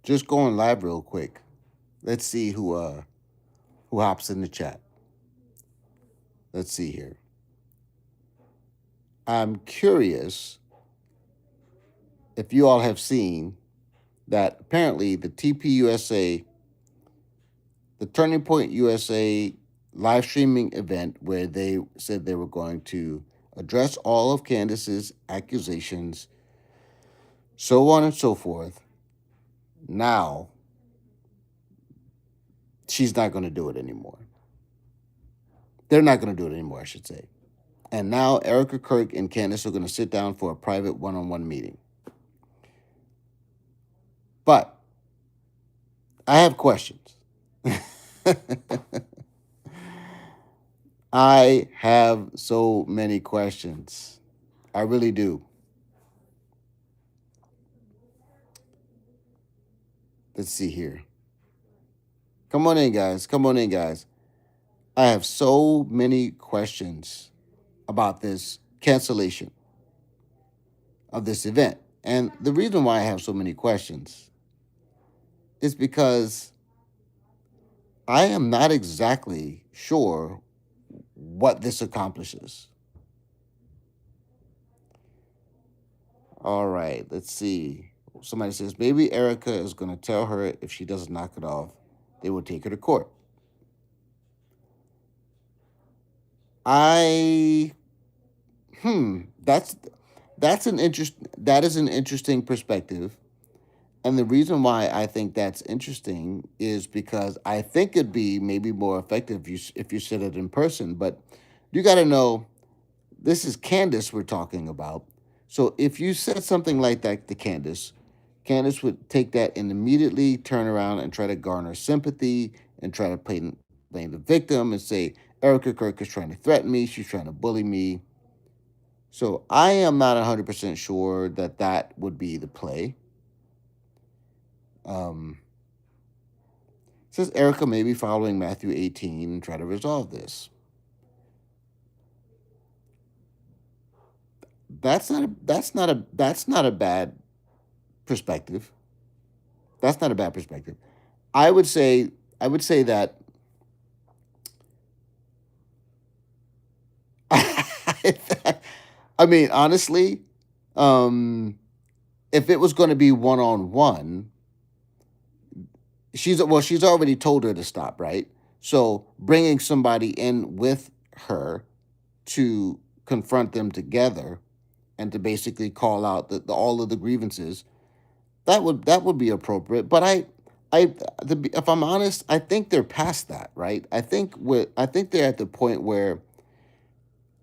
Just going live real quick. Let's see who hops in the chat. Let's see here. I'm curious if you all have seen that apparently the TPUSA, the Turning Point USA live streaming event where they said they were going to address all of Candace's accusations, so on and so forth. Now, she's not going to do it anymore. They're not going to do it anymore, I should say. And now Erika Kirk and Candace are going to sit down for a private one-on-one meeting. But I have questions. I have so many questions. I really do. Let's see here. Come on in, guys. Come on in, guys. I have so many questions about this cancellation of this event. And the reason why I have so many questions is because I am not exactly sure what this accomplishes. All right, let's see. Somebody says maybe Erika is going to tell her if she doesn't knock it off, they will take her to court. I that's an that is an interesting perspective. And the reason why I think that's interesting is because I think it'd be maybe more effective if you said it in person. But you got to know this is Candace we're talking about. So if you said something like that to Candace, Candace would take that and immediately turn around and try to garner sympathy and try to blame the victim and say Erika Kirk is trying to threaten me. She's trying to bully me. So I am not 100% sure that that would be the play. Says Erika may be following Matthew 18 and try to resolve this. That's not a bad perspective. That's not a bad perspective. I would say that I mean honestly, if it was going to be one on one, she's already told her to stop, right? So bringing somebody in with her to confront them together and to basically call out all of the grievances, that would be appropriate. But if I'm honest, I think they're past that, right? I think they're at the point where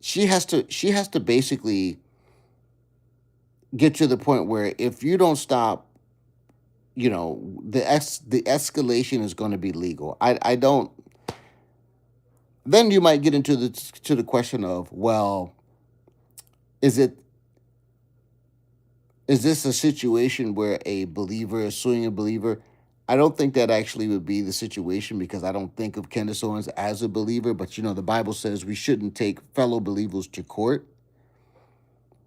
she has to basically get to the point where if you don't stop, the escalation is going to be legal. I don't. Then you might get into the question of, well, is this a situation where a believer is suing a believer? I don't think that actually would be the situation because I don't think of Candace Owens as a believer. But the Bible says we shouldn't take fellow believers to court.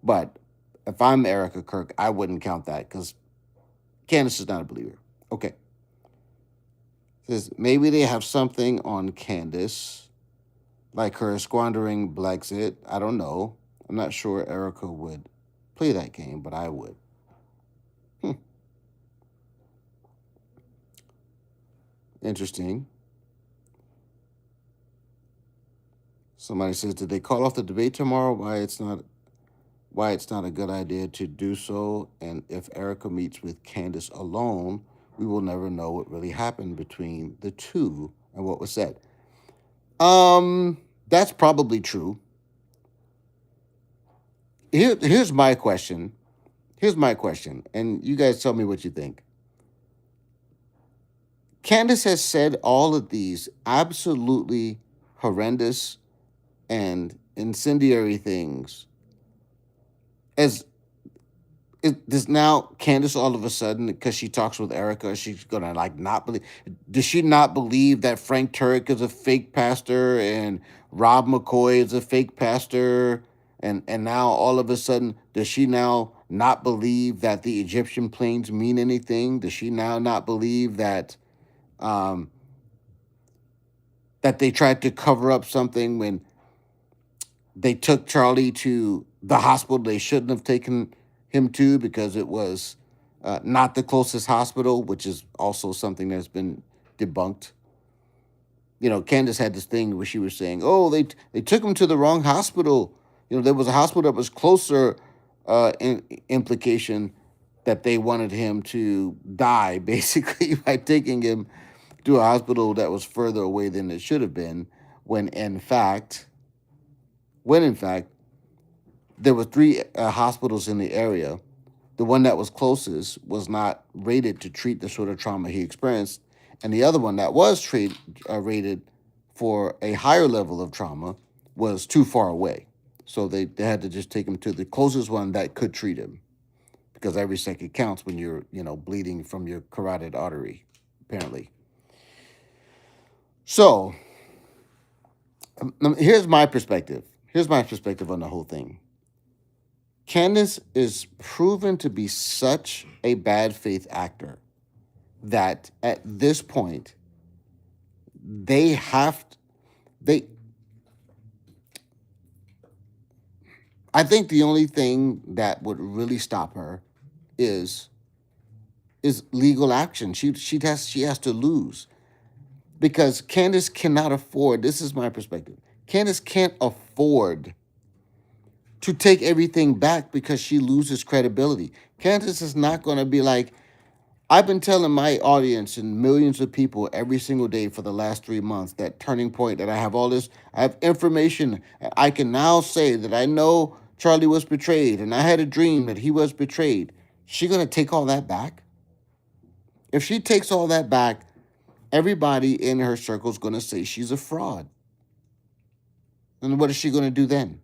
But if I'm Erika Kirk, I wouldn't count that because Candace is not a believer. Okay. Says maybe they have something on Candace, like her squandering Brexit. I don't know. I'm not sure Erika would play that game, but I would. Interesting. Somebody says, did they call off the debate tomorrow? Why it's not a good idea to do so, and if Erika meets with Candace alone, we will never know what really happened between the two and what was said. That's probably true. Here's my question. And you guys tell me what you think. Candace has said all of these absolutely horrendous and incendiary things. Does now Candace all of a sudden, because she talks with Erika, she's gonna not believe? Does she not believe that Frank Turek is a fake pastor and Rob McCoy is a fake pastor? And now all of a sudden, does she now not believe that the Egyptian planes mean anything? Does she now not believe um, that they tried to cover up something when they took Charlie to the hospital they shouldn't have taken him to because it was not the closest hospital, which is also something that's been debunked. Candace had this thing where she was saying, "Oh, they took him to the wrong hospital. There was a hospital that was closer." Implication that they wanted him to die, basically, by taking him to a hospital that was further away than it should have been. When in fact, when in fact, there were three hospitals in the area. The one that was closest was not rated to treat the sort of trauma he experienced, and the other one that was rated for a higher level of trauma was too far away. So they had to just take him to the closest one that could treat him, because every second counts when you're bleeding from your carotid artery, apparently. So here's my perspective. Here's my perspective on the whole thing. Candace is proven to be such a bad faith actor that at this point they have they I think the only thing that would really stop her is legal action. She has to lose, because Candace cannot afford. This is my perspective. Candace can't afford to take everything back because she loses credibility. Candace is not going to be like, I've been telling my audience and millions of people every single day for the last 3 months that turning point, that I have all this, I have information. I can now say that I know Charlie was betrayed and I had a dream that he was betrayed. She going to take all that back? If she takes all that back, everybody in her circle is going to say she's a fraud. And what is she going to do then?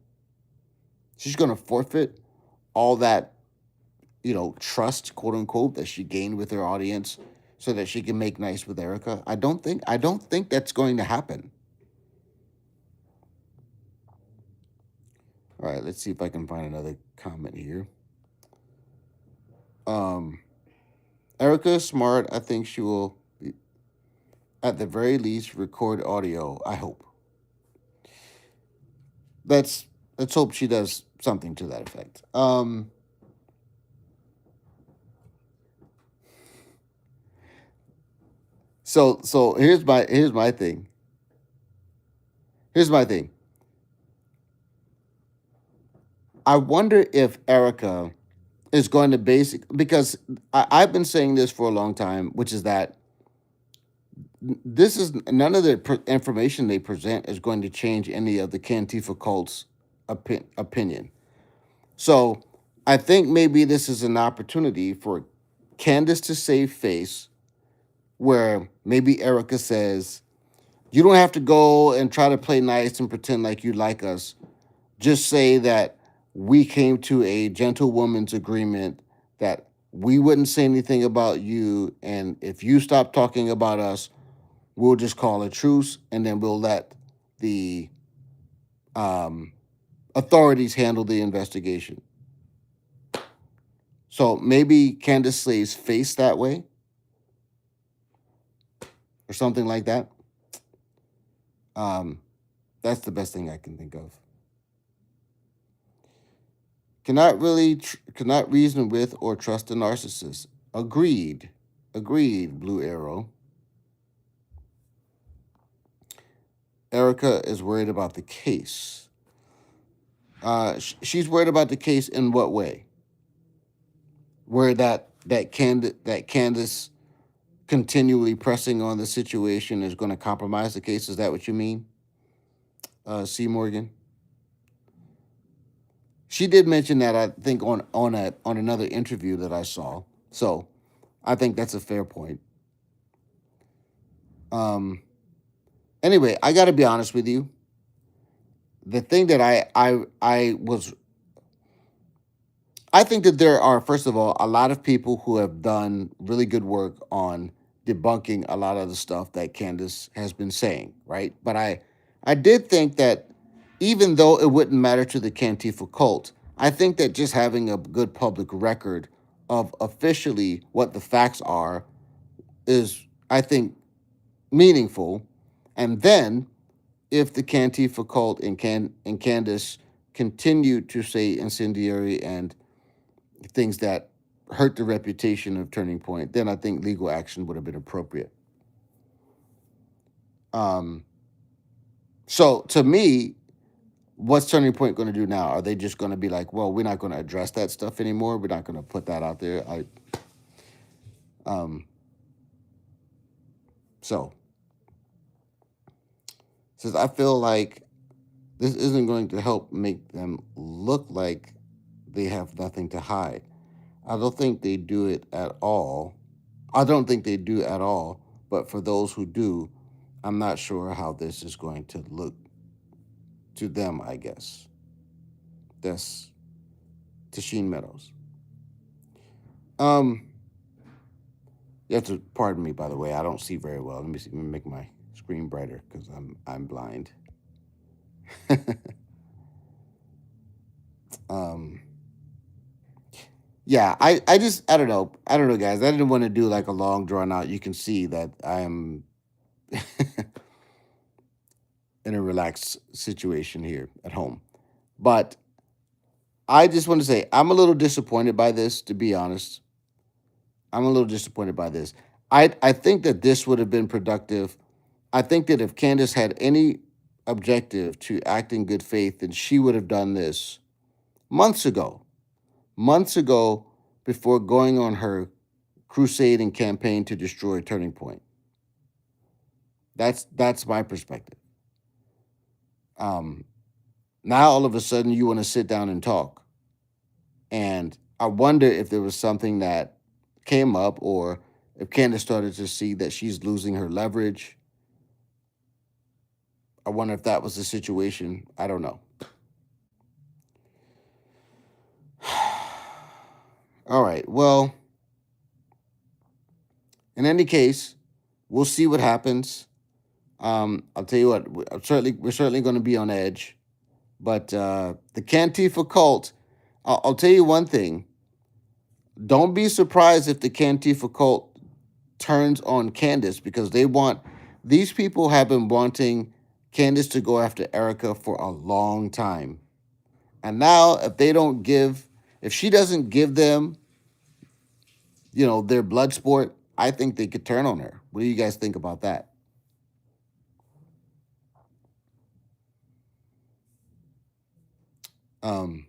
She's going to forfeit all that, trust, quote unquote, that she gained with her audience so that she can make nice with Erika. I don't think that's going to happen. All right, let's see if I can find another comment here. Erika is smart. I think she will, at the very least, record audio. I hope. Let's hope she does something to that effect. So here's my thing. Here's my thing. I wonder if Erika is going to because I've been saying this for a long time, which is that this is none of the information they present is going to change any of the Cantifa cult's opinion. So I think maybe this is an opportunity for Candace to save face, where maybe Erika says, you don't have to go and try to play nice and pretend like you like us. Just say that we came to a gentlewoman's agreement that we wouldn't say anything about you, and if you stop talking about us, we'll just call a truce, and then we'll let the authorities handle the investigation. So maybe Candace slays face that way, or something like that. That's the best thing I can think of. Cannot reason with or trust a narcissist. Agreed. Blue Arrow. Erika is worried about the case. She's worried about the case in what way? Where that Candace continually pressing on the situation is going to compromise the case. Is that what you mean, C. Morgan? She did mention that, I think, on another interview that I saw. So I think that's a fair point. Anyway, I got to be honest with you. The thing that I think that there are, first of all, a lot of people who have done really good work on debunking a lot of the stuff that Candace has been saying, right? But I did think that even though it wouldn't matter to the Cantifa cult, I think that just having a good public record of officially what the facts are is, I think, meaningful. And then if the Cantifa cult and Candace continue to say incendiary and things that hurt the reputation of Turning Point, then I think legal action would have been appropriate. Um, so to me, what's Turning Point going to do now? Are they just going to be like, well, we're not going to address that stuff anymore. We're not going to put that out there. Um, so since I feel like this isn't going to help make them look like they have nothing to hide. I don't think they do it at all. I don't think they do at all. But for those who do, I'm not sure how this is going to look to them, I guess. That's Tasheen Meadows. Um, you have to pardon me, by the way. I don't see very well. Let me see. Let me make my screen brighter because I'm blind. um, yeah, I don't know. I don't know, guys. I didn't want to do like a long drawn out. You can see that I am in a relaxed situation here at home. But I just want to say I'm a little disappointed by this, to be honest. I'm a little disappointed by this. I think that this would have been productive. I think that if Candace had any objective to act in good faith, then she would have done this months ago. Months ago, before going on her crusade and campaign to destroy Turning Point. That's my perspective. Um, Now all of a sudden you want to sit down and talk. And I wonder if there was something that came up or if Candace started to see that she's losing her leverage. I wonder if that was the situation. I don't know. All right. Well, in any case, we'll see what happens. I'll tell you what. We're certainly going to be on edge. But the Cantifa cult, I'll tell you one thing. Don't be surprised if the Cantifa cult turns on Candace because these people have been wanting Candace to go after Erika for a long time. And now if she doesn't give them, their blood sport, I think they could turn on her. What do you guys think about that? Um,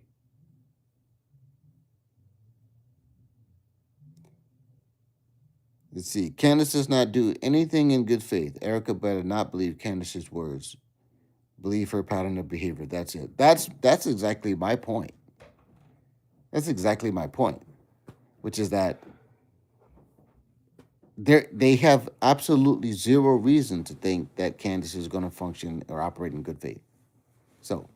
let's see. Candace does not do anything in good faith. Erika better not believe Candace's words. Believe her pattern of behavior. That's it. That's exactly my point. That's exactly my point, which is that they have absolutely zero reason to think that Candace is going to function or operate in good faith. So,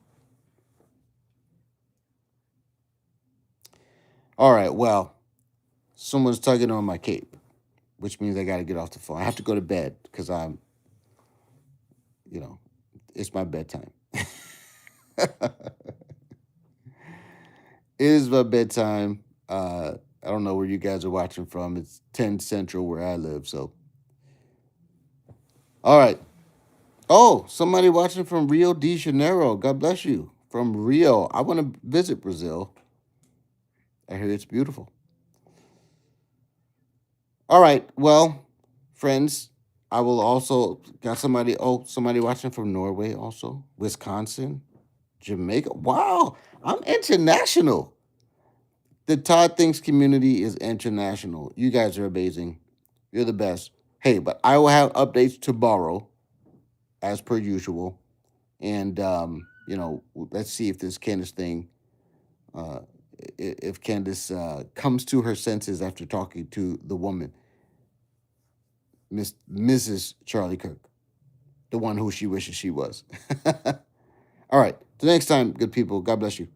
all right, well, someone's tugging on my cape, which means I got to get off the phone. I have to go to bed because you know, it's my bedtime. It is my bedtime. I don't know where you guys are watching from. It's 10 Central where I live. So, all right. Oh, somebody watching from Rio de Janeiro. God bless you. From Rio. I want to visit Brazil. I hear it's beautiful. All right. Well, friends, I will also got somebody watching from Norway also. Wisconsin, Jamaica. Wow. I'm international. The Todd Thinks community is international. You guys are amazing. You're the best. Hey, but I will have updates tomorrow, as per usual. And let's see if this Candace thing, uh, if Candace comes to her senses after talking to the woman, Mrs. Charlie Kirk, the one who she wishes she was. All right. Till next time, good people. God bless you.